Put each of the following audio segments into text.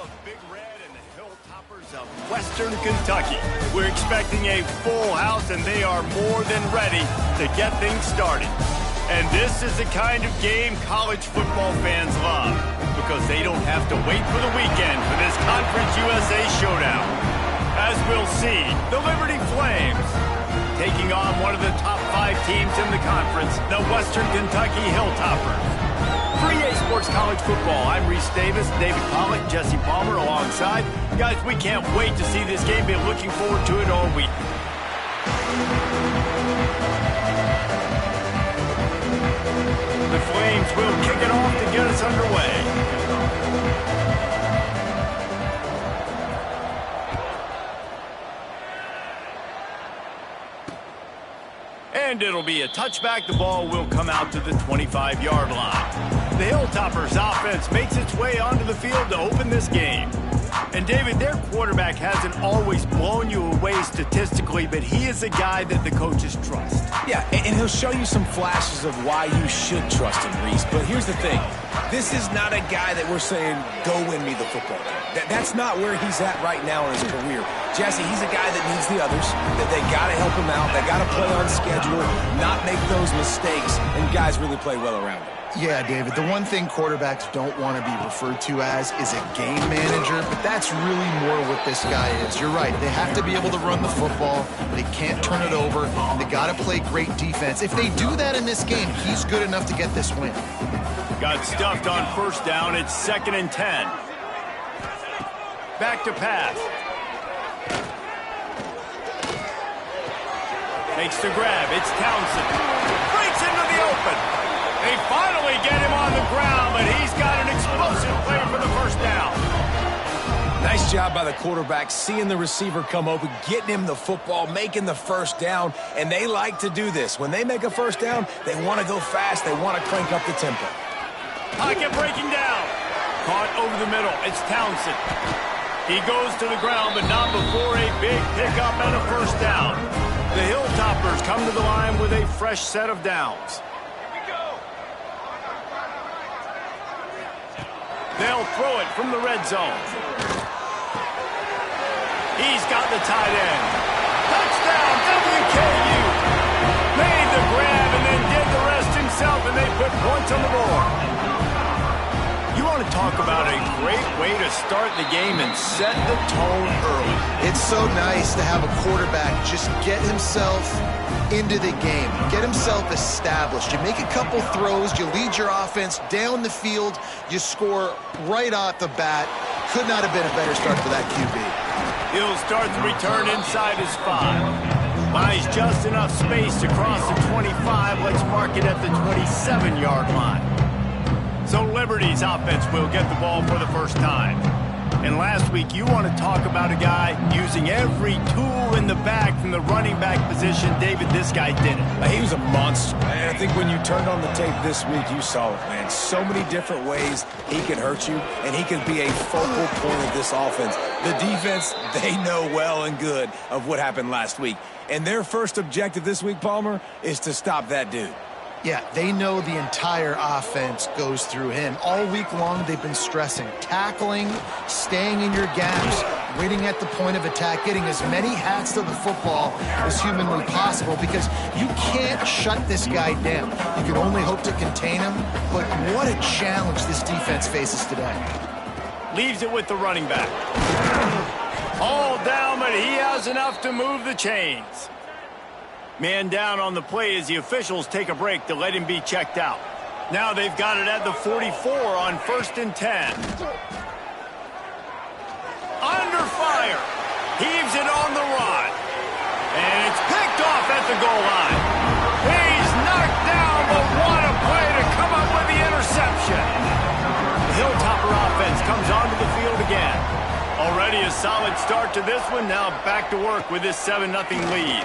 of Big Red and the Hilltoppers of Western Kentucky. We're expecting a full house, and they are more than ready to get things started. And this is the kind of game college football fans love, because they don't have to wait for the weekend for this Conference USA showdown. As we'll see, the Liberty Flames taking on one of the top 5 teams in the conference, the Western Kentucky Hilltoppers. For EA Sports College Football, I'm Reese Davis, David Pollack, Jesse Palmer alongside. Guys, we can't wait to see this game. Been looking forward to it all week. The Flames will kick it off to get us underway. And it'll be a touchback. The ball will come out to the 25-yard line. The Hilltoppers offense makes its way onto the field to open this game. And David, their quarterback hasn't always blown you away statistically, but he is a guy that the coaches trust. Yeah, and he'll show you some flashes of why you should trust him, Reese. But here's the thing. This is not a guy that we're saying, go win me the football game. That's not where he's at right now in his career. Jesse, he's a guy that needs the others, that they got to help him out. They got to play on schedule, not make those mistakes, and guys really play well around him. Yeah, David, the one thing quarterbacks don't want to be referred to as is a game manager, but that's really more what this guy is. You're right. They have to be able to run the football. They can't turn it over, and they got to play great defense. If they do that in this game, he's good enough to get this win. Got stuffed on first down. It's 2nd and 10. Back to pass. Makes the grab. It's Townsend. Breaks into the open. They finally get him on the ground, but he's got an explosive play for the first down. Nice job by the quarterback, seeing the receiver come open, getting him the football, making the first down, and they like to do this. When they make a first down, they want to go fast. They want to crank up the tempo. Pocket breaking down. Caught over the middle. It's Townsend. He goes to the ground, but not before a big pickup and a first down. The Hilltoppers come to the line with a fresh set of downs. They'll throw it from the red zone. He's got the tight end. Touchdown, WKU. Made the grab and then did the rest himself, and they put points on the board. You want to talk about a great way to start the game and set the tone early. It's so nice to have a quarterback just get himself into the game, get himself established. You make a couple throws, you lead your offense down the field, you score right off the bat. Could not have been a better start for that QB. He'll start the return inside his 5. Buys just enough space to cross the 25. Let's mark it at the 27-yard line. So Liberty's offense will get the ball for the first time. And last week, you want to talk about a guy using every tool in the bag from the running back position. David, this guy did it. He was a monster. And I think when you turned on the tape this week, you saw it, man. So many different ways he can hurt you, and he can be a focal point of this offense. The defense, they know well and good of what happened last week. And their first objective this week, Palmer, is to stop that dude. Yeah, they know the entire offense goes through him. All week long, they've been stressing tackling, staying in your gaps, waiting at the point of attack, getting as many hats to the football as humanly possible, because you can't shut this guy down. You can only hope to contain him, but what a challenge this defense faces today. Leaves it with the running back. All down, but he has enough to move the chains. Man down on the play as the officials take a break to let him be checked out. Now they've got it at the 44 on 1st and 10. Under fire. Heaves it on the run. And it's picked off at the goal line. He's knocked down, but what a play to come up with the interception. The Hilltopper offense comes onto the field again. Already a solid start to this one. Now back to work with this 7-0 lead.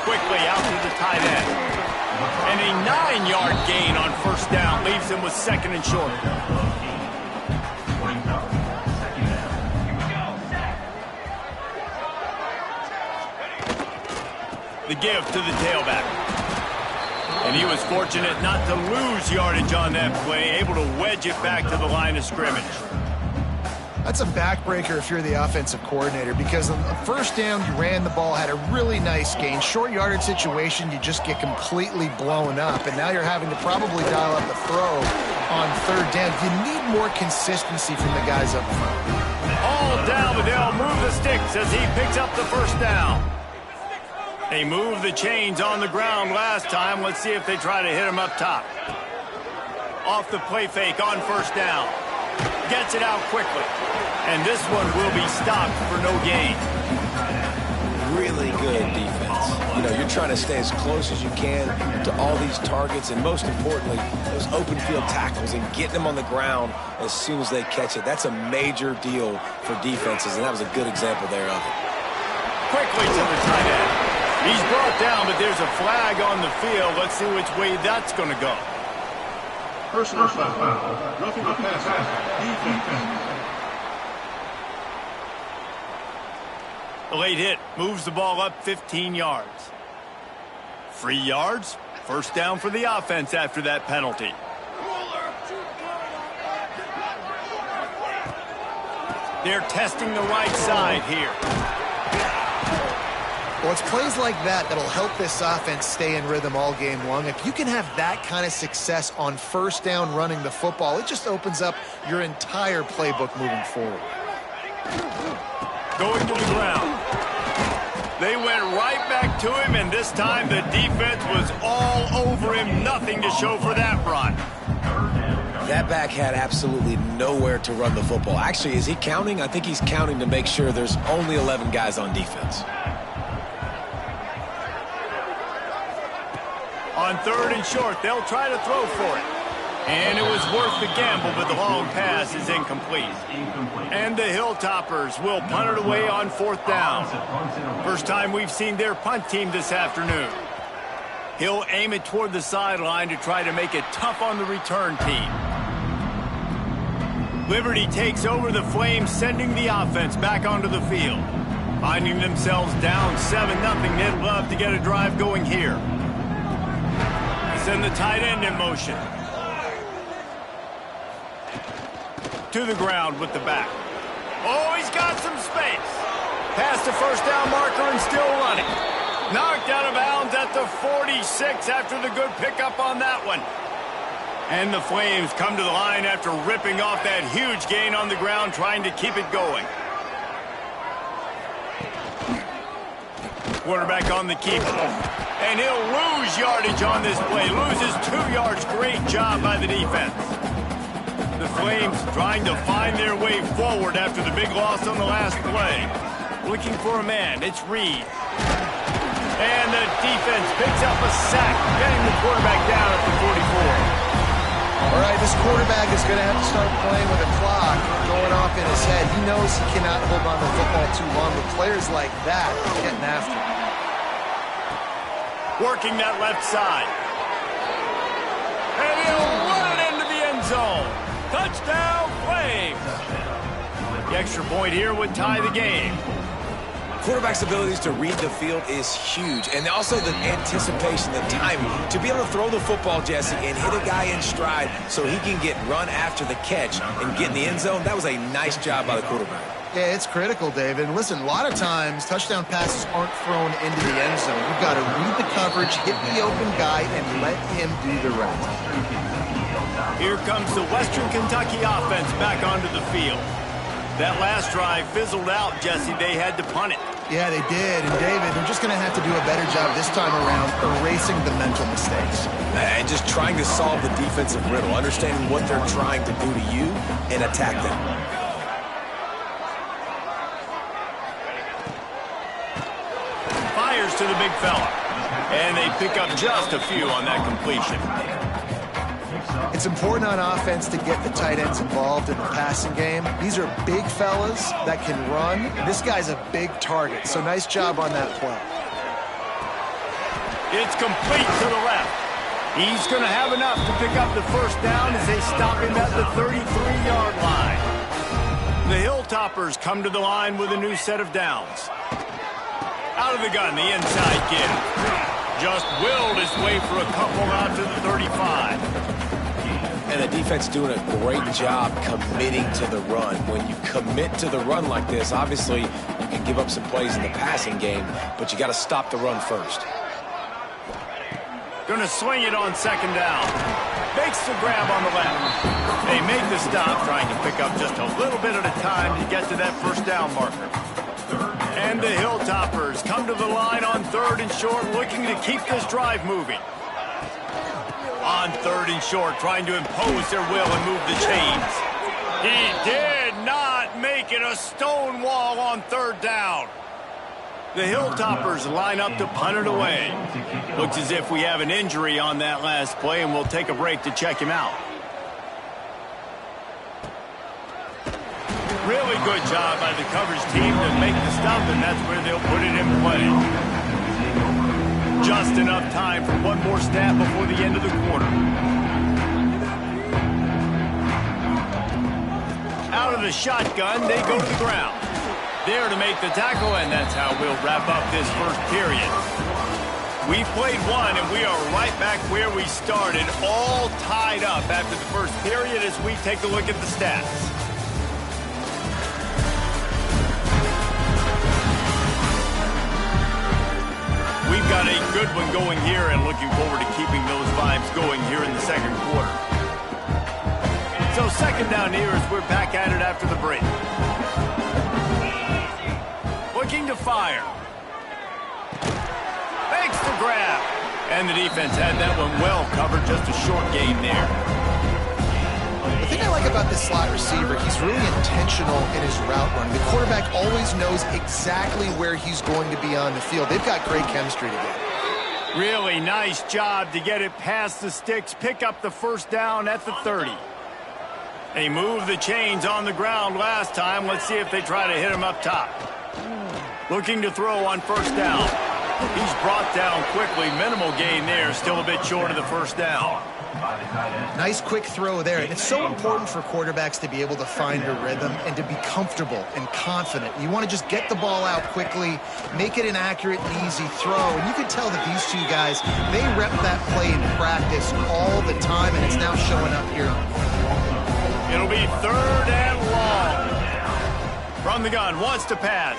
Quickly out to the tight end. And a 9-yard gain on first down leaves him with 2nd and short. The give to the tailback. And he was fortunate not to lose yardage on that play, able to wedge it back to the line of scrimmage. That's a backbreaker if you're the offensive coordinator, because on the first down, you ran the ball, had a really nice gain. Short yardage situation, you just get completely blown up, and now you're having to probably dial up the throw on third down. You need more consistency from the guys up front. All down, but they'll move the sticks as he picks up the first down. They moved the chains on the ground last time. Let's see if they try to hit him up top. Off the play fake on first down. Gets it out quickly. And this one will be stopped for no gain. Really good defense. You know, you're trying to stay as close as you can to all these targets, and most importantly, those open field tackles and getting them on the ground as soon as they catch it. That's a major deal for defenses, and that was a good example there of it. Quickly to the tight end. He's brought down, but there's a flag on the field. Let's see which way that's going to go. Personal foul. Roughing the passer. Defense. The late hit moves the ball up 15 yards. 3 yards. First down for the offense after that penalty. They're testing the right side here. Well, it's plays like that that'll help this offense stay in rhythm all game long. If you can have that kind of success on first down running the football, it just opens up your entire playbook moving forward. Going to the ground. They went right back to him, and this time the defense was all over him. Nothing to show for that run. That back had absolutely nowhere to run the football. Actually, is he counting? I think he's counting to make sure there's only 11 guys on defense. On third and short, they'll try to throw for it. And it was worth the gamble, but the long pass is incomplete. And the Hilltoppers will punt it away on fourth down. First time we've seen their punt team this afternoon. He'll aim it toward the sideline to try to make it tough on the return team. Liberty takes over the Flames, sending the offense back onto the field. Finding themselves down 7-0, they'd love to get a drive going here. Send the tight end in motion. To the ground with the back. Oh, he's got some space. Past the first down marker and still running. Knocked out of bounds at the 46 after the good pickup on that one. And the Flames come to the line after ripping off that huge gain on the ground, trying to keep it going. Quarterback on the keeper. And he'll lose yardage on this play. Loses 2 yards. Great job by the defense. The Flames trying to find their way forward after the big loss on the last play. Looking for a man. It's Reed. And the defense picks up a sack, getting the quarterback down at the 44. All right, this quarterback is going to have to start playing with a clock going off in his head. He knows he cannot hold on to the football too long, but players like that are getting after him. Working that left side. And he'll run it into the end zone. Touchdown, Flames. The extra point here would tie the game. Quarterback's abilities to read the field is huge, and also the anticipation, the timing. To be able to throw the football, Jesse, and hit a guy in stride so he can get run after the catch and get in the end zone, that was a nice job by the quarterback. Yeah, it's critical, David. And listen, a lot of times touchdown passes aren't thrown into the end zone. You've got to read the coverage, hit the open guy, and let him do the rest. Here comes the Western Kentucky offense back onto the field. That last drive fizzled out, Jesse. They had to punt it. Yeah, they did. And, David, they're just going to have to do a better job this time around erasing the mental mistakes. And just trying to solve the defensive riddle, understanding what they're trying to do to you and attack them. Fires to the big fella. And they pick up just a few on that completion. It's important on offense to get the tight ends involved in the passing game. These are big fellas that can run. This guy's a big target, so nice job on that play. It's complete to the left. He's going to have enough to pick up the first down as they stop him at the 33-yard line. The Hilltoppers come to the line with a new set of downs. Out of the gun, the inside kid. Just willed his way for a couple out to the 35. And And the defense doing a great job committing to the run. When you commit to the run like this, obviously you can give up some plays in the passing game, but you got to stop the run first. Going to swing it on second down. Makes the grab on the left. They make the stop, trying to pick up just a little bit at a time to get to that first down marker. And the Hilltoppers come to the line on 3rd and short, looking to keep this drive moving. On 3rd and short, trying to impose their will and move the chains. He did not make it a stone wall on 3rd down. The Hilltoppers line up to punt it away. Looks as if we have an injury on that last play, and we'll take a break to check him out. Really good job by the coverage team to make the stop, and that's where they'll put it in play. Just enough time for one more snap before the end of the quarter. Out of the shotgun, they go to the ground. There to make the tackle, and that's how we'll wrap up this first period. We played one, and we are right back where we started, all tied up after the first period as we take a look at the stats. We've got a good one going here and looking forward to keeping those vibes going here in the second quarter. So second down here as we're back at it after the break. Looking to fire. Makes the grab. And the defense had that one well covered, just a short gain there. The thing I like about this slot receiver, he's really intentional in his route run. The quarterback always knows exactly where he's going to be on the field. They've got great chemistry together. Really nice job to get it past the sticks, pick up the first down at the 30. They moved the chains on the ground last time. Let's see if they try to hit him up top. Looking to throw on first down. He's brought down quickly. Minimal gain there, still a bit short of the first down. Nice quick throw there. It's so important for quarterbacks to be able to find a rhythm and to be comfortable and confident. You want to just get the ball out quickly, make it an accurate and easy throw. And you can tell that these two guys, they rep that play in practice all the time, and it's now showing up here. It'll be 3rd and long. From the gun, wants to pass.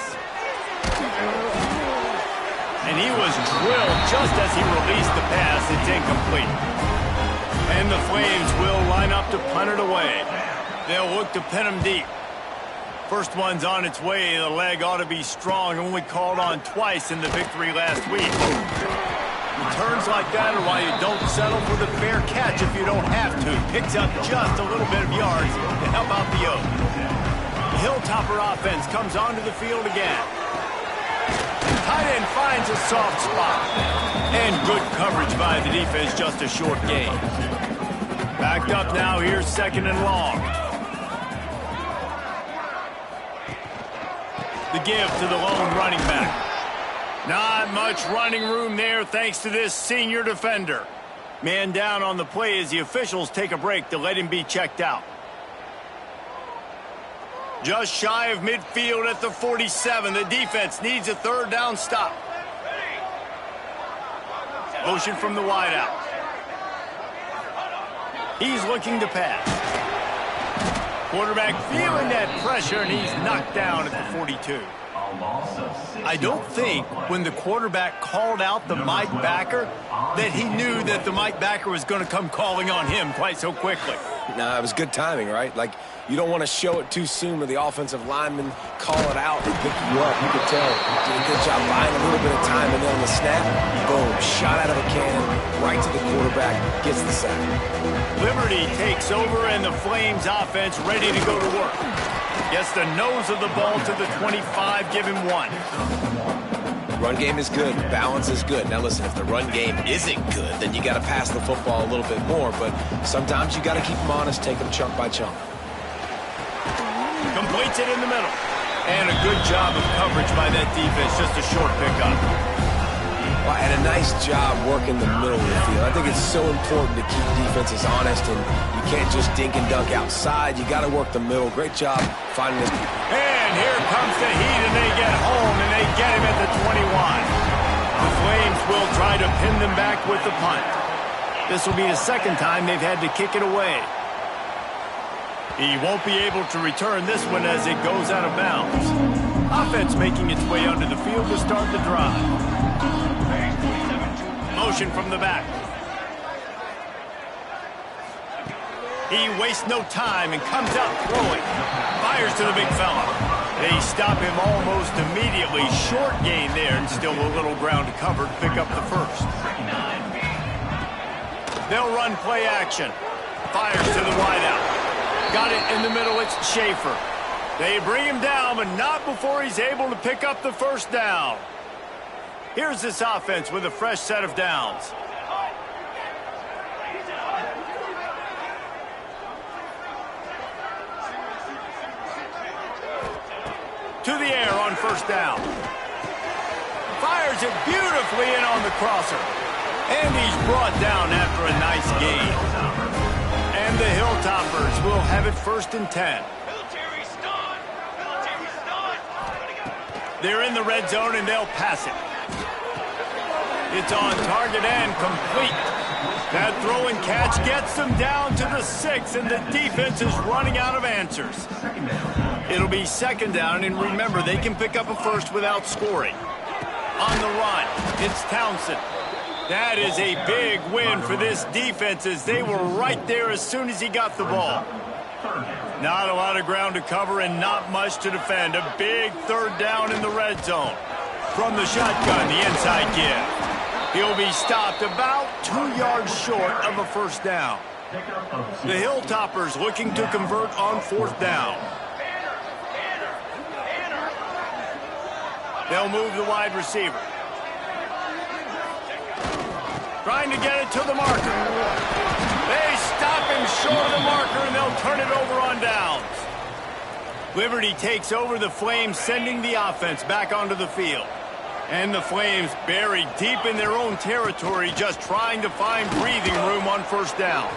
And he was drilled just as he released the pass. It's incomplete. And the Flames will line up to punt it away. They'll look to pin him deep. First one's on its way. The leg ought to be strong. Only called on twice in the victory last week. Returns like that are why you don't settle for the fair catch if you don't have to. Picks up just a little bit of yards to help out the Oak. The Hilltopper offense comes onto the field again. Tight end finds a soft spot. And good coverage by the defense, just a short gain. Backed up now, here's 2nd and long. The give to the lone running back. Not much running room there thanks to this senior defender. Man down on the play as the officials take a break to let him be checked out. Just shy of midfield at the 47. The defense needs a 3rd down stop. Motion from the wideout. He's looking to pass. Quarterback feeling that pressure, and he's knocked down at the 42. I don't think when the quarterback called out the Mike backer that he knew that the Mike backer was going to come calling on him quite so quickly. No, it was good timing, right? Like, you don't want to show it too soon where the offensive lineman call it out and pick you up. You can tell. Did a good job buying a little bit of time, and then on the snap, boom, shot out of a cannon, right to the quarterback, gets the sack. Liberty takes over, and the Flames offense ready to go to work. Gets the nose of the ball to the 25, give him 1. Run game is good. Balance is good. Now listen, if the run game isn't good, then you got to pass the football a little bit more. But sometimes you got to keep them honest, take them chunk by chunk. Completes it in the middle. And a good job of coverage by that defense. Just a short pickup. Well, and a nice job working the middle of the field. I think it's so important to keep defenses honest, and you can't just dink and dunk outside. You got to work the middle. Great job finding this. And here comes the heat, and they get home, and they get him at the 21. The Flames will try to pin them back with the punt. This will be the 2nd time they've had to kick it away. He won't be able to return this one as it goes out of bounds. Offense making its way onto the field to start the drive. Motion from the back. He wastes no time and comes out throwing. Fires to the big fella. They stop him almost immediately. Short gain there and still a little ground to cover to pick up the first. They'll run play action. Fires to the wideout. Got it in the middle. It's Schaefer. They bring him down, but not before he's able to pick up the first down. Here's this offense with a fresh set of downs. To the air on first down. Fires it beautifully in on the crosser. And he's brought down after a nice gain. And the Hilltoppers will have it 1st and 10. They're in the red zone and they'll pass it. It's on target and complete. That throw and catch gets them down to the 6, and the defense is running out of answers. It'll be 2nd down, and remember, they can pick up a first without scoring. On the run, it's Townsend. That is a big win for this defense as they were right there as soon as he got the ball. Not a lot of ground to cover and not much to defend. A big 3rd down in the red zone. From the shotgun, the inside give. He'll be stopped about 2 yards short of a first down. The Hilltoppers looking to convert on 4th down. They'll move the wide receiver. Trying to get it to the marker. They stop him short of the marker, and they'll turn it over on downs. Liberty takes over the Flames, sending the offense back onto the field. And the Flames buried deep in their own territory, just trying to find breathing room on 1st down.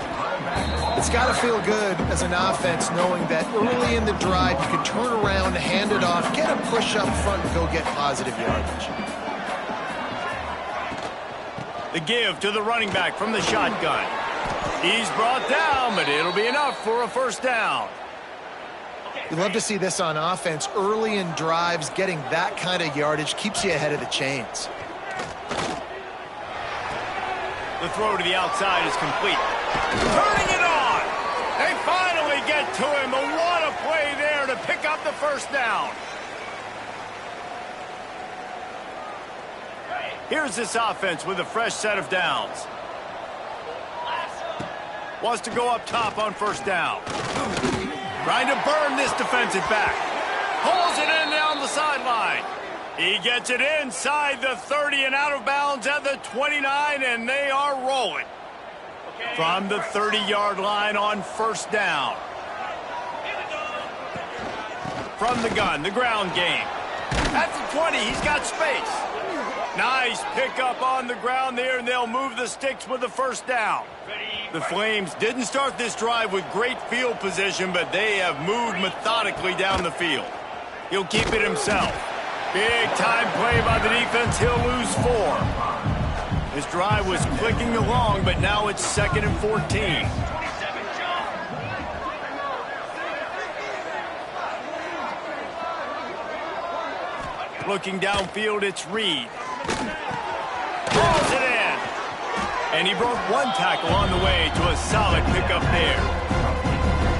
It's got to feel good as an offense knowing that early in the drive you can turn around, hand it off, get a push up front, and go get positive yardage. The give to the running back from the shotgun. He's brought down, but it'll be enough for a first down. You love to see this on offense. Early in drives, getting that kind of yardage keeps you ahead of the chains. The throw to the outside is complete. Turning it on! They finally get to him. And what a play there to pick up the first down. Here's this offense with a fresh set of downs. Wants to go up top on first down. Trying to burn this defensive back. Pulls it in down the sideline. He gets it inside the 30 and out of bounds at the 29, and they are rolling. From the 30-yard line on first down. From the gun, the ground game. At the 20, he's got space. Nice pickup on the ground there, and they'll move the sticks with the first down. The Flames didn't start this drive with great field position, but they have moved methodically down the field. He'll keep it himself. Big-time play by the defense. He'll lose 4. This drive was clicking along, but now it's 2nd and 14. Looking downfield, it's Reed. Pulls it in. And he broke one tackle on the way to a solid pickup there.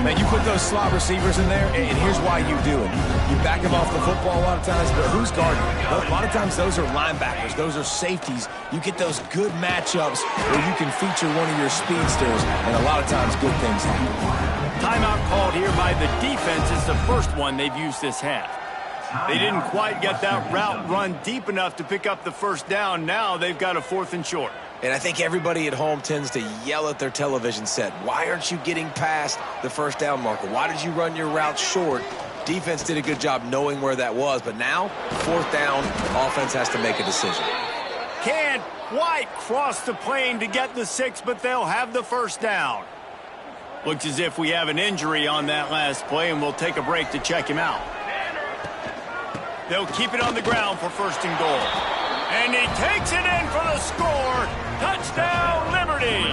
Man, you put those slot receivers in there, and here's why you do it. You back them off the football a lot of times, but who's guarding? A lot of times those are linebackers. Those are safeties. You get those good matchups where you can feature one of your speedsters, and a lot of times good things happen. Timeout called here by the defense. It's the first one they've used this half. They didn't quite get that route run deep enough to pick up the first down. Now they've got a 4th and short. And I think everybody at home tends to yell at their television set. Why aren't you getting past the first down marker? Why did you run your route short? Defense did a good job knowing where that was. But now, 4th down, offense has to make a decision. Can't quite cross the plane to get the 6, but they'll have the first down. Looks as if we have an injury on that last play, and we'll take a break to check him out. They'll keep it on the ground for 1st and goal. And he takes it in for the score. Touchdown, Liberty.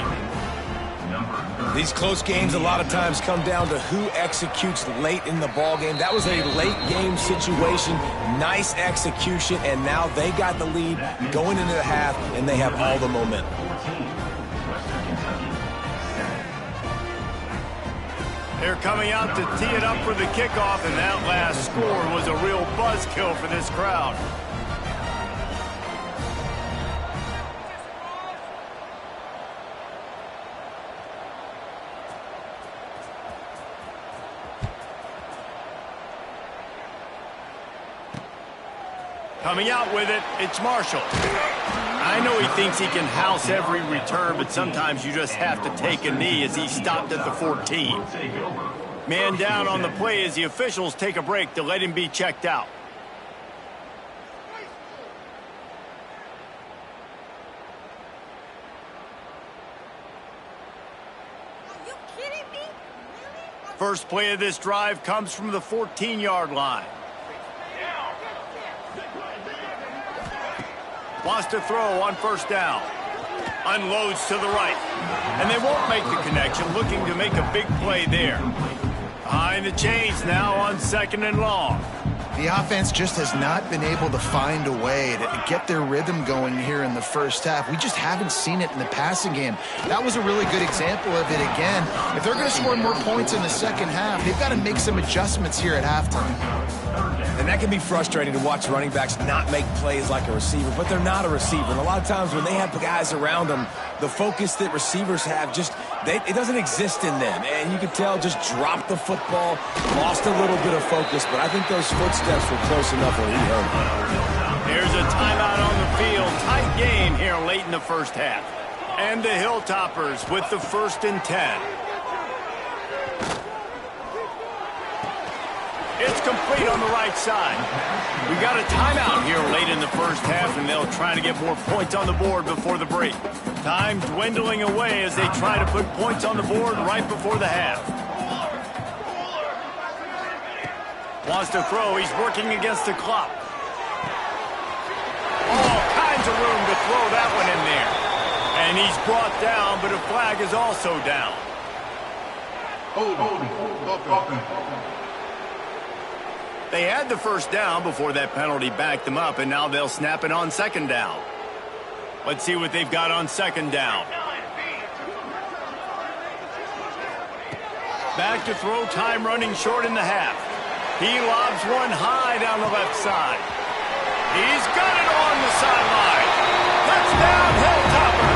These close games a lot of times come down to who executes late in the ball game. That was a late game situation, nice execution, and now they got the lead going into the half, and they have all the momentum. They're coming out to tee it up for the kickoff, and that last score was a real buzzkill for this crowd. Coming out with it, it's Marshall. I know he thinks he can house every return, but sometimes you just have to take a knee as he stopped at the 14. Man down on the play as the officials take a break to let him be checked out. Are you kidding me? Really? First play of this drive comes from the 14-yard line. Wants to throw on first down. Unloads to the right. And they won't make the connection, looking to make a big play there. Behind the chains now on second and long. The offense just has not been able to find a way to get their rhythm going here in the first half. We just haven't seen it in the passing game. That was a really good example of it again. If they're going to score more points in the second half, they've got to make some adjustments here at halftime. And that can be frustrating to watch running backs not make plays like a receiver, but they're not a receiver. And a lot of times when they have guys around them, the focus that receivers have it doesn't exist in them. And you can tell just dropped the football, lost a little bit of focus, but I think those footsteps were close enough where he heard them. There's a timeout on the field. Tight game here late in the first half. And the Hilltoppers with the 1st and 10. It's complete on the right side. We got a timeout here late in the first half, and they'll try to get more points on the board before the break. Time dwindling away as they try to put points on the board right before the half. Wants to throw. He's working against the clock. All kinds of room to throw that one in there. And he's brought down, but a flag is also down. They had the first down before that penalty backed them up, and now they'll snap it on second down. Let's see what they've got on second down. Back to throw, time running short in the half. He lobs one high down the left side. He's got it on the sideline. Touchdown, Hilltopper.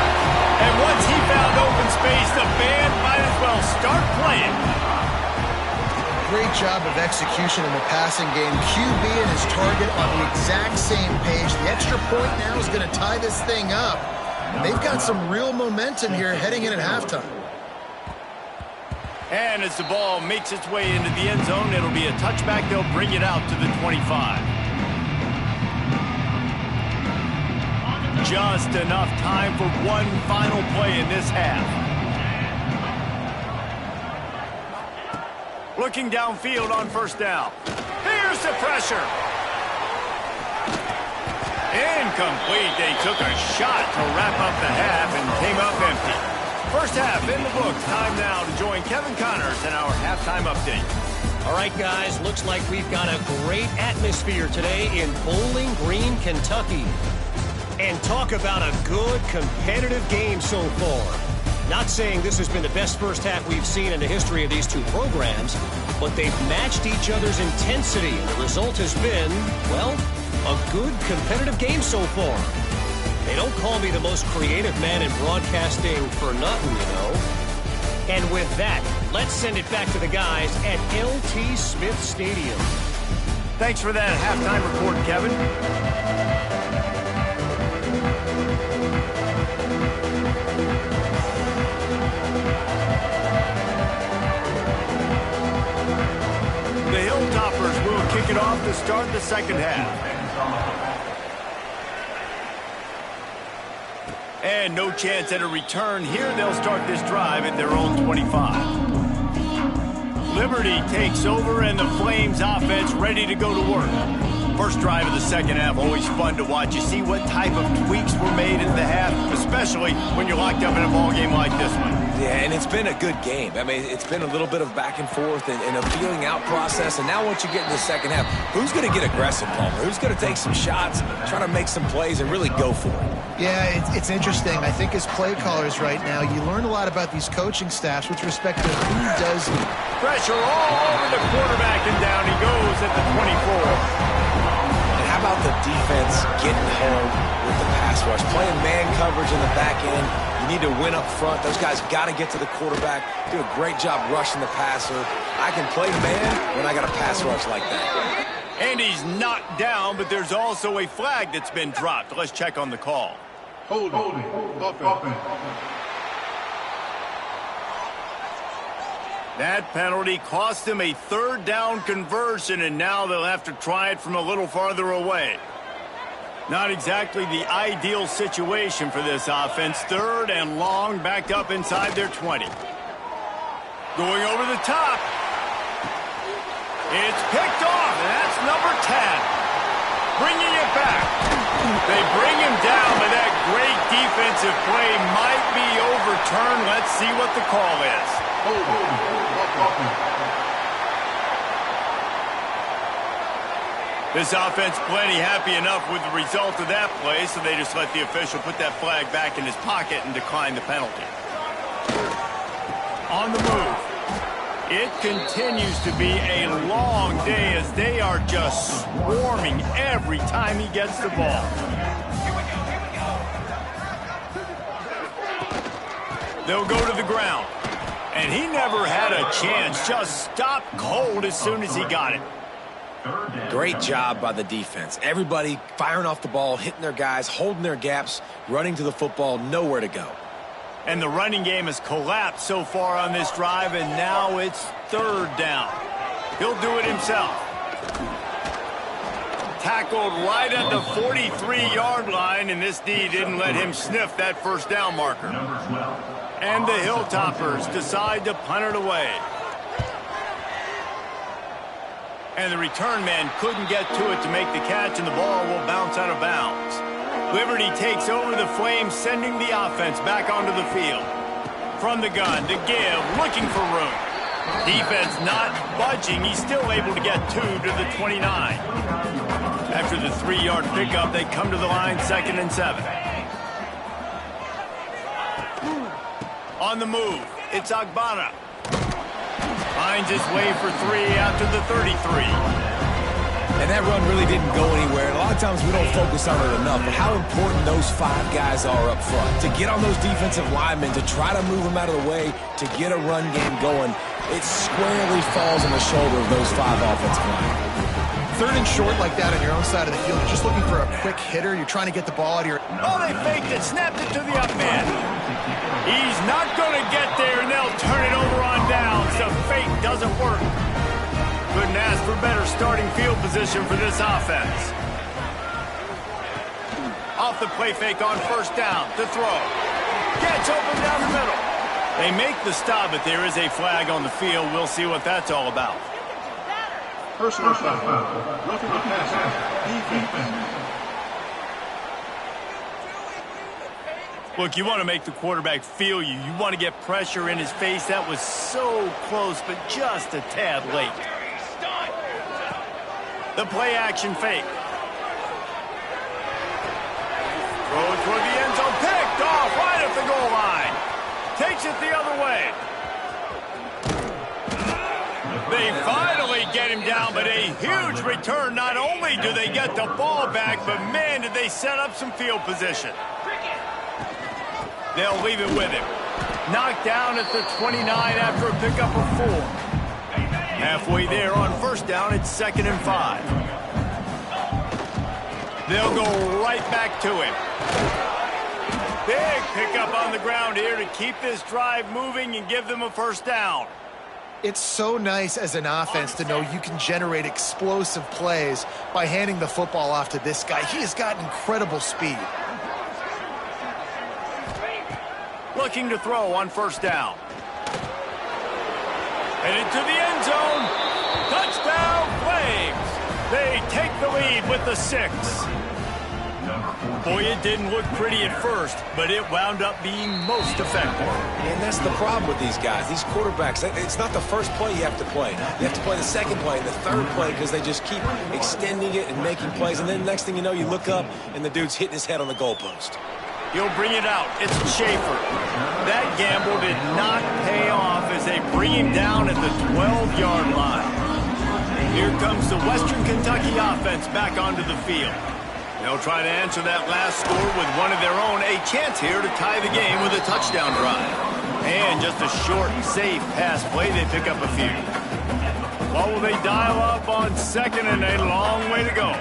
And once he found open space, the band might as well start playing. Great job of execution in the passing game. QB and his target on the exact same page. The extra point now is going to tie this thing up. And they've got some real momentum here heading in at halftime. And as the ball makes its way into the end zone, it'll be a touchback. They'll bring it out to the 25. Just enough time for one final play in this half. Looking downfield on first down. Here's the pressure. Incomplete. They took a shot to wrap up the half and came up empty. First half in the books. Time now to join Kevin Connors in our halftime update. All right, guys, looks like we've got a great atmosphere today in Bowling Green, Kentucky. And talk about a good competitive game so far. Not saying this has been the best first half we've seen in the history of these two programs, but they've matched each other's intensity, and the result has been, well, a good competitive game so far. They don't call me the most creative man in broadcasting for nothing, you know. And with that, let's send it back to the guys at LT Smith Stadium. Thanks for that halftime report, Kevin. The Hilltoppers will kick it off to start the second half. And no chance at a return here. They'll start this drive at their own 25. Liberty takes over and the Flames offense ready to go to work. First drive of the second half, always fun to watch. You see what type of tweaks were made in the half, especially when you're locked up in a ball game like this one. Yeah, and it's been a good game. I mean, it's been a little bit of back and forth and a feeling out process. And now once you get in the second half, who's going to get aggressive, Palmer? Who's going to take some shots, try to make some plays, and really go for it? Yeah, it's interesting. I think as play callers right now, you learn a lot about these coaching staffs with respect to who does. Pressure all over the quarterback, and down he goes at the 24. And how about the defense getting home with the pass rush? Playing man coverage in the back end. You need to win up front. Those guys got to get to the quarterback, do a great job rushing the passer. I can play man when I got a pass rush like that. And he's knocked down, but there's also a flag that's been dropped. Let's check on the call. Holding. Offense. That penalty cost them a third down conversion, and now they'll have to try it from a little farther away. Not exactly the ideal situation for this offense. Third and long, backed up inside their 20. Going over the top. It's picked off, and that's number 10. Bringing it back. They bring him down, but that great defensive play might be overturned. Let's see what the call is. This offense plenty happy enough with the result of that play, so they just let the official put that flag back in his pocket and decline the penalty. On the move. It continues to be a long day as they are just swarming every time he gets the ball. They'll go to the ground. And he never had a chance. Just stopped cold as soon as he got it. Great job by the defense. Everybody firing off the ball, hitting their guys, holding their gaps, running to the football, nowhere to go. And the running game has collapsed so far on this drive, and now it's third down. He'll do it himself. Tackled right at the 43-yard line, and this D didn't let him sniff that first down marker. And the Hilltoppers decide to punt it away. And the return man couldn't get to it to make the catch, and the ball will bounce out of bounds. Liberty takes over the Flames, sending the offense back onto the field. From the gun to give, looking for room. Defense not budging. He's still able to get 2 to the 29. After the 3-yard pickup, they come to the line, 2nd and 7. On the move, it's Agbana. Finds his way for 3 after the 33. And that run really didn't go anywhere. And a lot of times we don't focus on it enough, but how important those 5 guys are up front. To get on those defensive linemen, to try to move them out of the way, to get a run game going, it squarely falls on the shoulder of those 5 offensive linemen. Third and short like that on your own side of the field, you're just looking for a quick hitter. You're trying to get the ball out of your... Oh, they faked it, snapped it to the up man. He's not going to get there, and they'll turn it over on downs. The fake doesn't work. Couldn't ask for better starting field position for this offense. Off the play fake on first down to throw. Gets open down the middle. They make the stop, but there is a flag on the field. We'll see what that's all about. Personal foul. Roughing the passer. Defense. Look, you want to make the quarterback feel you. You want to get pressure in his face. That was so close, but just a tad late. The play action fake. Throw toward the end zone. Picked off right at the goal line. Takes it the other way. They finally get him down, but a huge return. Not only do they get the ball back, but man, did they set up some field position. They'll leave it with him. Knocked down at the 29 after a pickup of 4. Halfway there on first down, it's 2nd and 5. They'll go right back to him. Big pickup on the ground here to keep this drive moving and give them a first down. It's so nice as an offense to know you can generate explosive plays by handing the football off to this guy. He has got incredible speed. Looking to throw on first down. Headed to the end zone. Touchdown, Flames. They they take the lead with the 6. Boy, it didn't look pretty at first, but it wound up being most effective. And that's the problem with these guys, these quarterbacks. It's not the first play you have to play. You have to play the second play and the third play because they just keep extending it and making plays. And then next thing you know, you look up and the dude's hitting his head on the goalpost. He'll bring it out. It's Schaefer. That gamble did not pay off as they bring him down at the 12-yard line. Here comes the Western Kentucky offense back onto the field. They'll try to answer that last score with one of their own. A chance here to tie the game with a touchdown drive. And just a short, safe pass play. They pick up a few. What will they dial up on second and a long way to go?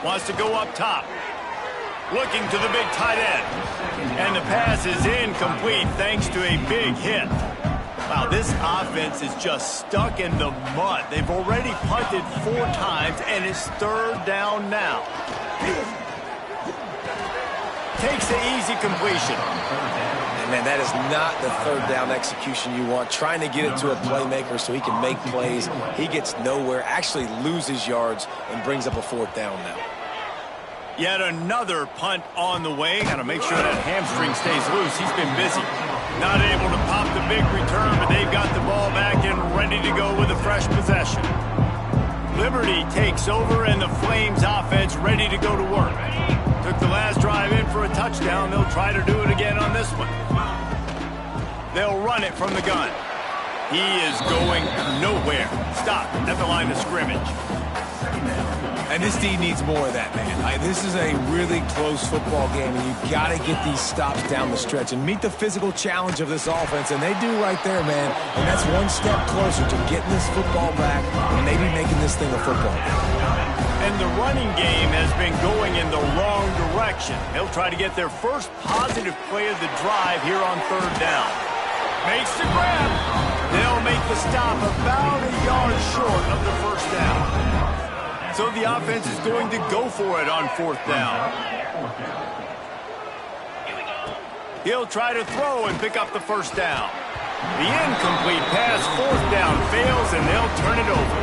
Wants to go up top. Looking to the big tight end. And the pass is incomplete thanks to a big hit. Wow, this offense is just stuck in the mud. They've already punted 4 times, and it's 3rd down now. Takes the easy completion. And man, that is not the 3rd down execution you want. Trying to get it to a playmaker so he can make plays. He gets nowhere, actually loses yards, and brings up a 4th down now. Yet another punt on the way. Got to make sure that hamstring stays loose. He's been busy. Not able to pop the big return, but they've got the ball back and ready to go with a fresh possession. Liberty takes over, and the Flames offense ready to go to work. Took the last drive in for a touchdown. They'll try to do it again on this one. They'll run it from the gun. He is going nowhere. Stop at the line of scrimmage. And this team needs more of that, man. This is a really close football game, and you've got to get these stops down the stretch and meet the physical challenge of this offense, and they do right there, man. And that's one step closer to getting this football back and maybe making this thing a football game. And the running game has been going in the wrong direction. They'll try to get their first positive play of the drive here on 3rd down. Makes the grab. They'll make the stop about a yard short of the 1st down. So the offense is going to go for it on 4th down. He'll try to throw and pick up the 1st down. The incomplete pass, 4th down, fails, and they'll turn it over.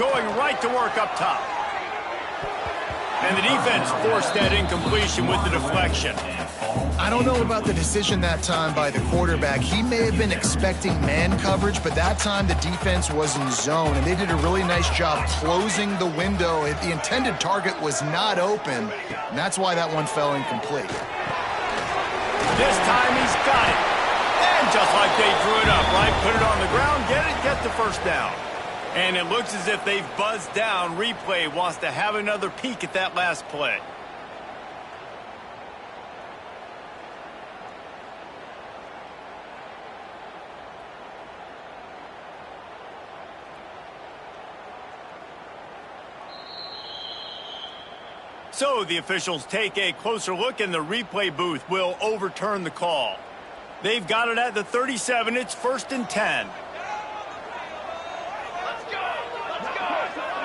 Going right to work up top. And the defense forced that incompletion with the deflection. I don't know about the decision that time by the quarterback. He may have been expecting man coverage, but that time the defense was in zone, and they did a really nice job closing the window. The intended target was not open, and that's why that one fell incomplete. This time he's got it. And just like they drew it up, right? Put it on the ground, get the 1st down. And it looks as if they've buzzed down. Replay wants to have another peek at that last play. So the officials take a closer look, and the replay booth will overturn the call. They've got it at the 37. It's 1st and 10.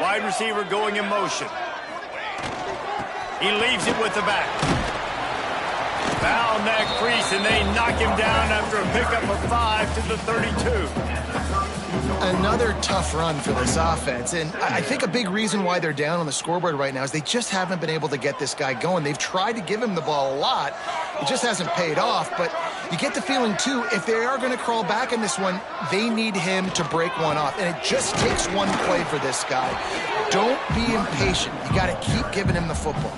Wide receiver going in motion. He leaves it with the back. Found that crease, and they knock him down after a pickup of 5 to the 32. Another tough run for this offense, and I think a big reason why they're down on the scoreboard right now is they just haven't been able to get this guy going. They've tried to give him the ball a lot. It just hasn't paid off, but you get the feeling, too, if they are going to crawl back in this one, they need him to break one off, and it just takes one play for this guy. Don't be impatient. You got to keep giving him the football.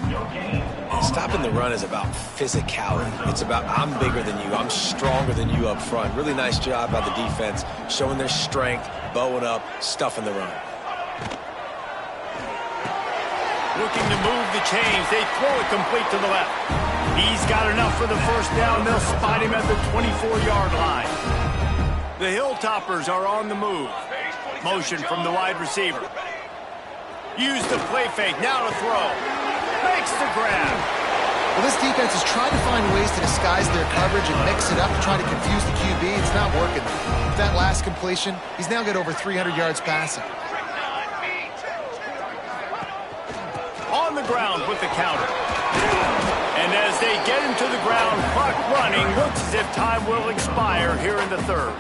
Stopping the run is about physicality. It's about I'm bigger than you. I'm stronger than you up front. Really nice job by the defense, showing their strength, bowing up, stuffing the run. Looking to move the chains. They throw it complete to the left. He's got enough for the 1st down. They'll spot him at the 24-yard line. The Hilltoppers are on the move. Motion from the wide receiver. Use the play fake. Now to throw. Makes the grab. Well, this defense is trying to find ways to disguise their coverage and mix it up to try to confuse the QB. It's not working. With that last completion, he's now got over 300 yards passing. On the ground with the counter. And as they get him to the ground, clock running, looks as if time will expire here in the third.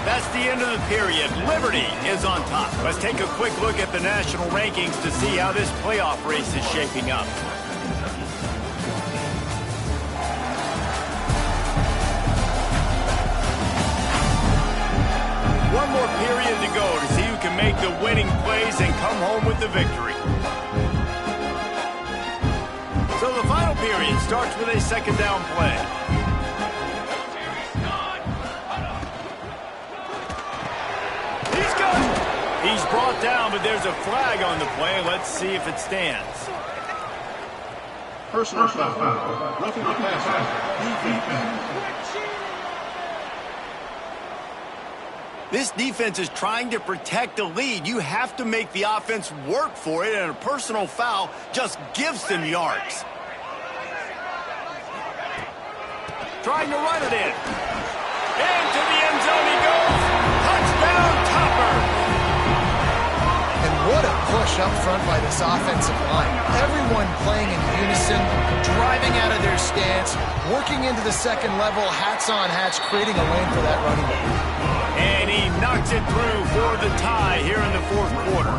That's the end of the period. Liberty is on top. Let's take a quick look at the national rankings to see how this playoff race is shaping up. One more period to go to see who can make the winning plays and come home with the victory. So the final period starts with a second down play. He's good. He's brought down, but there's a flag on the play. Let's see if it stands. Personal foul. Roughing the passer. Defense. This defense is trying to protect the lead. You have to make the offense work for it, and a personal foul just gives them yards. Trying to run it in. Into the end zone he goes. Touchdown, Topper. And what a push up front by this offensive line. Everyone playing in unison, driving out of their stance, working into the second level, hats on hats, creating a lane for that running back. And he knocks it through for the tie here in the fourth quarter.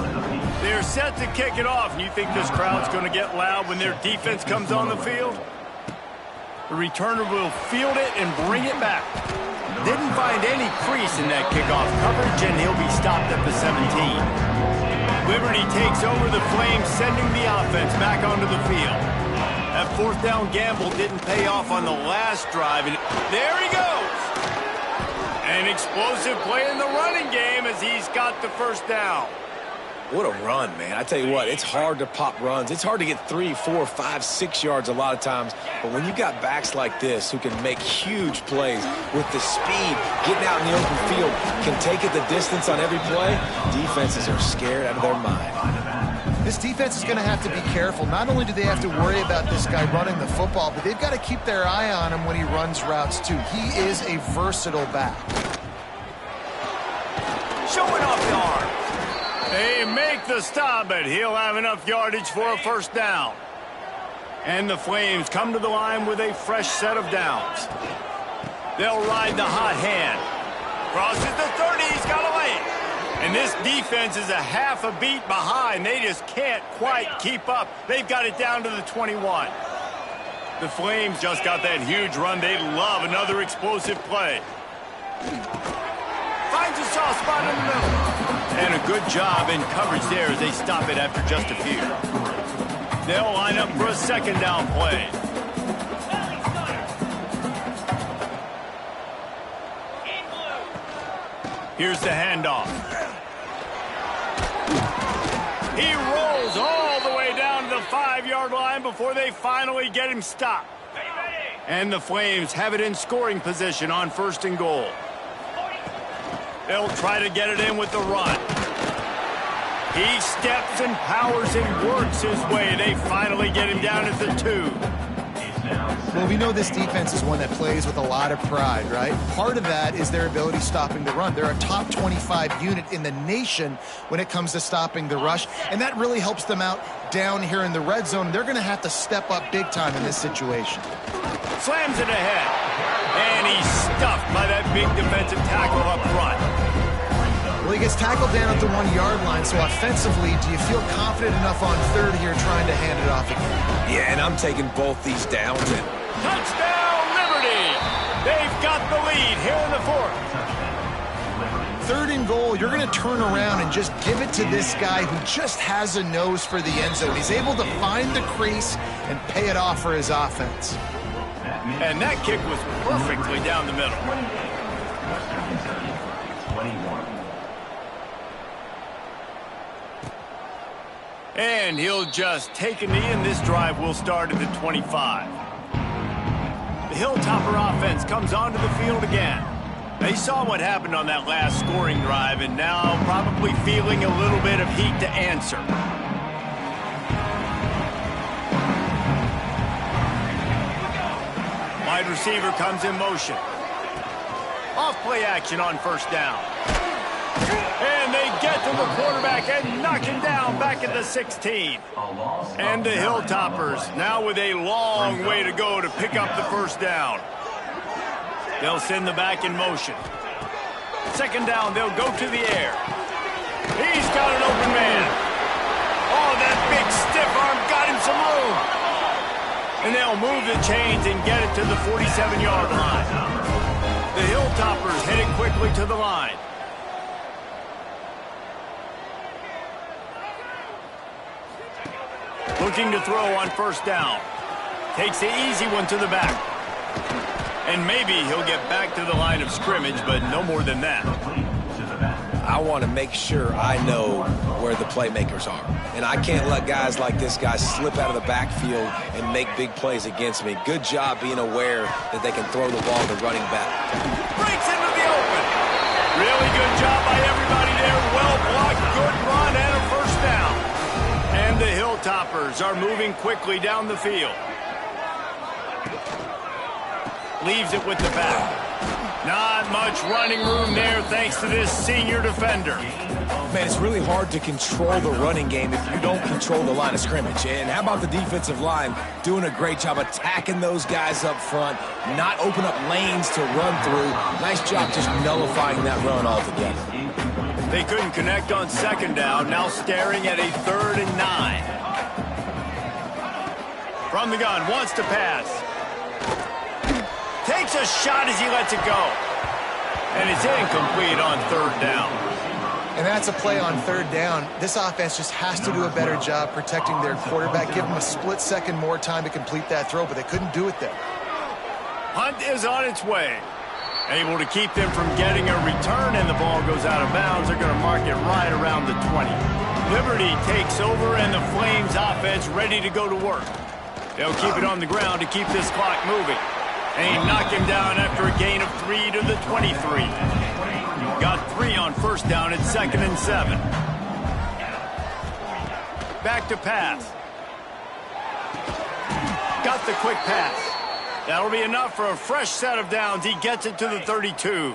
They're set to kick it off. You think this crowd's going to get loud when their defense comes on the field? The returner will field it and bring it back. Didn't find any crease in that kickoff coverage, and he'll be stopped at the 17. Liberty takes over the Flames, sending the offense back onto the field. That fourth down gamble didn't pay off on the last drive, and there he goes. An explosive play in the running game as he's got the first down. What a run, man. I tell you what, it's hard to pop runs. It's hard to get 3, 4, 5, 6 yards a lot of times. But when you got backs like this who can make huge plays with the speed, getting out in the open field, can take it the distance on every play, defenses are scared out of their mind. This defense is going to have to be careful. Not only do they have to worry about this guy running the football, but they've got to keep their eye on him when he runs routes too. He is a versatile back. Showing off the arm. They make the stop, but he'll have enough yardage for a first down. And the Flames come to the line with a fresh set of downs. They'll ride the hot hand. Crosses the 30, he's got a lane. And this defense is a half a beat behind. They just can't quite keep up. They've got it down to the 21. The Flames just got that huge run. They'd love another explosive play. Finds a soft spot in the middle. And a good job in coverage there as they stop it after just a few. They'll line up for a second down play. Here's the handoff. He rolls all the way down to the 5-yard line before they finally get him stopped. And the Flames have it in scoring position on first and goal. They'll try to get it in with the run. He steps and powers and works his way. They finally get him down at the 2. Well, we know this defense is one that plays with a lot of pride, right? Part of that is their ability stopping the run. They're a top 25 unit in the nation when it comes to stopping the rush, and that really helps them out down here in the red zone. They're going to have to step up big time in this situation. Slams it ahead, and he's stuffed by that big defensive tackle up front. Well, he gets tackled down at the 1-yard line, so offensively, do you feel confident enough on third here trying to hand it off again? Yeah, and I'm taking both these downs. And touchdown, Liberty! They've got the lead here in the fourth. Third and goal, you're going to turn around and just give it to this guy who just has a nose for the end zone. He's able to find the crease and pay it off for his offense. And that kick was perfectly down the middle. And he'll just take a knee, and this drive will start at the 25. The Hilltopper offense comes onto the field again. They saw what happened on that last scoring drive, and now probably feeling a little bit of heat to answer. Wide receiver comes in motion. Off play action on first down. And they get to the quarterback and knock him down back at the 16. And the Hilltoppers now with a long way to go to pick up the first down. They'll send the back in motion. Second down, they'll go to the air. He's got an open man. Oh, that big stiff arm got him some room. And they'll move the chains and get it to the 47-yard line. The Hilltoppers headed quickly to the line. Looking to throw on first down. Takes the easy one to the back. And maybe he'll get back to the line of scrimmage, but no more than that. I want to make sure I know where the playmakers are. And I can't let guys like this guy slip out of the backfield and make big plays against me. Good job being aware that they can throw the ball to running back. Breaks into the open. Really good job by everybody there. Well blocked, good run, and a first down. And the Hilltoppers are moving quickly down the field. Leaves it with the back. Not much running room there thanks to this senior defender. Man, it's really hard to control the running game if you don't control the line of scrimmage. And how about the defensive line doing a great job attacking those guys up front, not open up lanes to run through. Nice job just nullifying that run altogether. They couldn't connect on second down, now staring at a 3rd and 9. From the gun, wants to pass. Takes a shot as he lets it go. And it's incomplete on 3rd down. And that's a play on 3rd down. This offense just has to do a better job protecting their quarterback. Give them a split second more time to complete that throw, but they couldn't do it there. Hunt is on its way. Able to keep them from getting a return, and the ball goes out of bounds. They're going to mark it right around the 20. Liberty takes over, and the Flames offense ready to go to work. They'll keep it on the ground to keep this clock moving. And he knocked him down after a gain of 3 to the 23. Got 3 on first down at 2nd and 7. Back to pass. Got the quick pass. That'll be enough for a fresh set of downs. He gets it to the 32.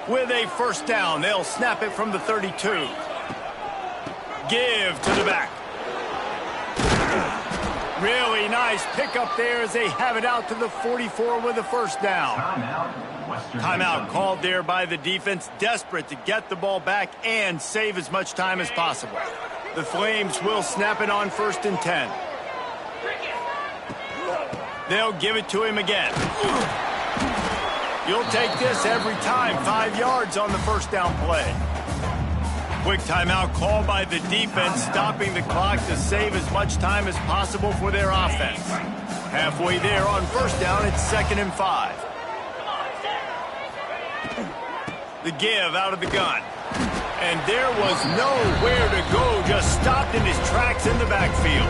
With a first down, they'll snap it from the 32. Give to the back. Really nice pickup there as they have it out to the 44 with a first down. Timeout called there by the defense, desperate to get the ball back and save as much time as possible. The Flames will snap it on 1st and 10. They'll give it to him again. You'll take this every time. 5 yards on the first down play. Quick timeout called by the defense, stopping the clock to save as much time as possible for their offense. Halfway there on first down, it's 2nd and 5. The give out of the gun. And there was nowhere to go, just stopped in his tracks in the backfield.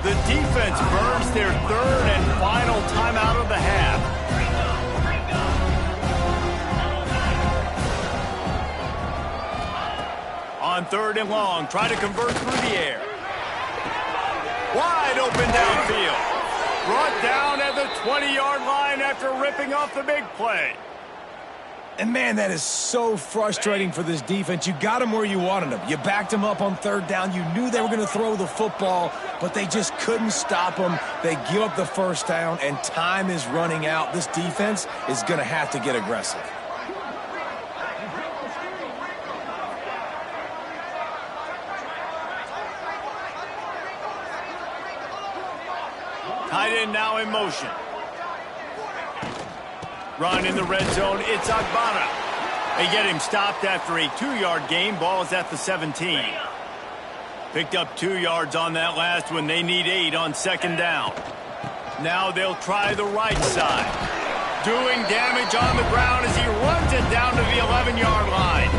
The defense burns their 3rd and final timeout of the half. On 3rd and long, try to convert through the air. Wide open downfield. Brought down at the 20-yard line after ripping off the big play. And, man, that is so frustrating for this defense. You got them where you wanted them. You backed them up on 3rd down. You knew they were going to throw the football, but they just couldn't stop them. They give up the first down, and time is running out. This defense is going to have to get aggressive. Tight end now in motion. Run in the red zone, it's Agbana. They get him stopped after a 2-yard gain. Ball is at the 17. Picked up 2 yards on that last one. They need 8 on second down. Now they'll try the right side. Doing damage on the ground as he runs it down to the 11-yard line.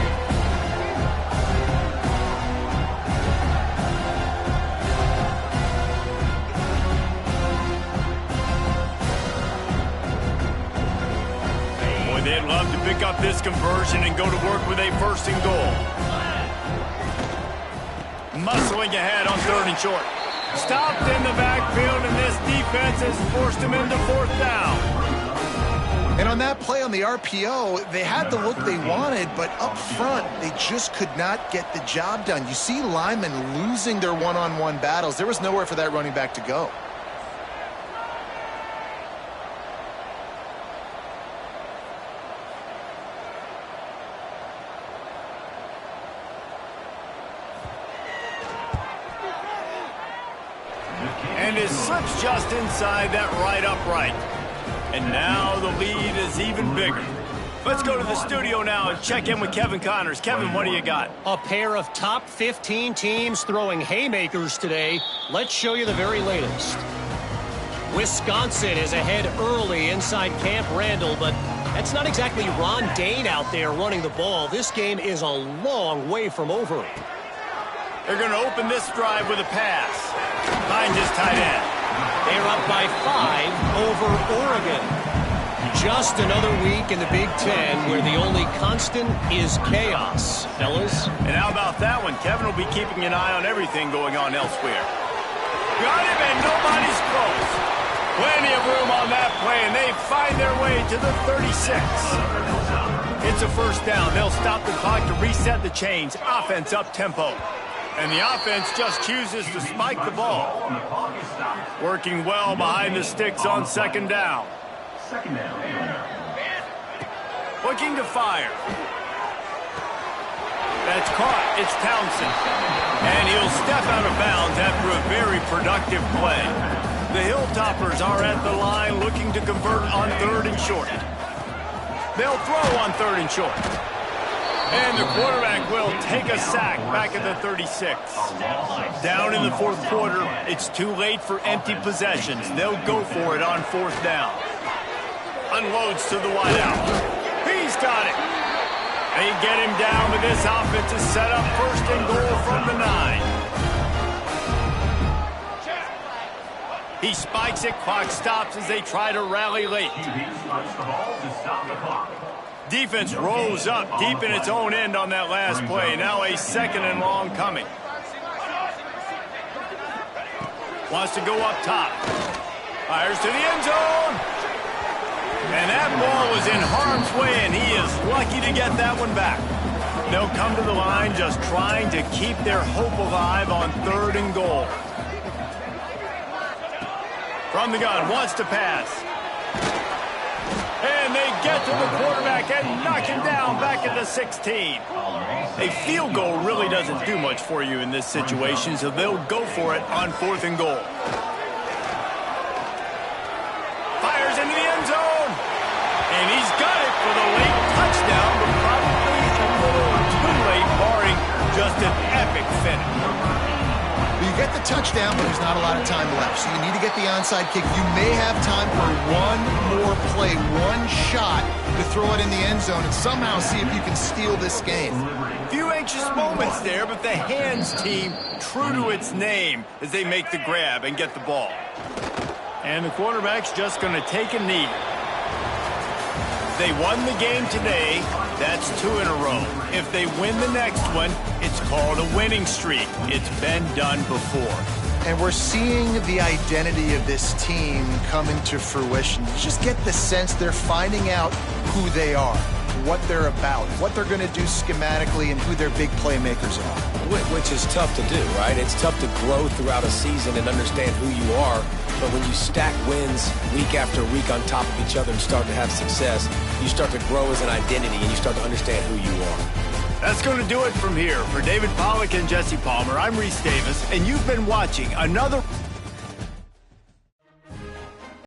They'd love to pick up this conversion and go to work with a 1st and goal. Muscling ahead on 3rd and short. Stopped in the backfield, and this defense has forced him into 4th down. And on that play on the RPO, they had the look they wanted, but up front, they just could not get the job done. You see linemen losing their one-on-one battles. There was nowhere for that running back to go. And it slips just inside that right upright. And now the lead is even bigger. Let's go to the studio now and check in with Kevin Connors. Kevin, what do you got? A pair of top 15 teams throwing haymakers today. Let's show you the very latest. Wisconsin is ahead early inside Camp Randall, but that's not exactly Ron Dayne out there running the ball. This game is a long way from over. They're going to open this drive with a pass. Behind his tight end. They're up by 5 over Oregon. Just another week in the Big Ten where the only constant is chaos, fellas. And how about that one? Kevin will be keeping an eye on everything going on elsewhere. Got him, and nobody's close. Plenty of room on that play, and they find their way to the 36. It's a first down. They'll stop the clock to reset the chains. Offense up tempo. And the offense just chooses to spike the ball. Working well behind the sticks on second down. Looking to fire. That's caught. It's Townsend. And he'll step out of bounds after a very productive play. The Hilltoppers are at the line looking to convert on 3rd and short. They'll throw on 3rd and short. And the quarterback will take a sack back at the 36. Down in the 4th quarter, it's too late for empty possessions. They'll go for it on 4th down. Unloads to the wideout. He's got it. They get him down, but this offense is set up 1st and goal from the 9. He spikes it, clock stops as they try to rally late. Defense rolls up deep in its own end on that last play. Now a 2nd and long coming. Wants to go up top. Fires to the end zone. And that ball was in harm's way, and he is lucky to get that one back. They'll come to the line just trying to keep their hope alive on 3rd and goal. From the gun, wants to pass. And they get to the quarterback and knock him down back at the 16. A field goal really doesn't do much for you in this situation, so they'll go for it on 4th and goal. Fires into the end zone. And he's got it for the late touchdown, but probably a little too late, barring just an epic finish. You get the touchdown, but there's not a lot of time left. So you need to get the onside kick. You may have time for one more play, one shot to throw it in the end zone and somehow see if you can steal this game. Few anxious moments there, but the hands team true to its name as they make the grab and get the ball. And the quarterback's just going to take a knee. They won the game today. That's 2 in a row. If they win the next one, it's called a winning streak. It's been done before. And we're seeing the identity of this team come into fruition. You just get the sense they're finding out who they are, what they're about, what they're going to do schematically, and who their big playmakers are. Which is tough to do, right? It's tough to grow throughout a season and understand who you are. But when you stack wins week after week on top of each other and start to have success, you start to grow as an identity and you start to understand who you are. That's going to do it from here. For David Pollack and Jesse Palmer, I'm Reese Davis, and you've been watching another...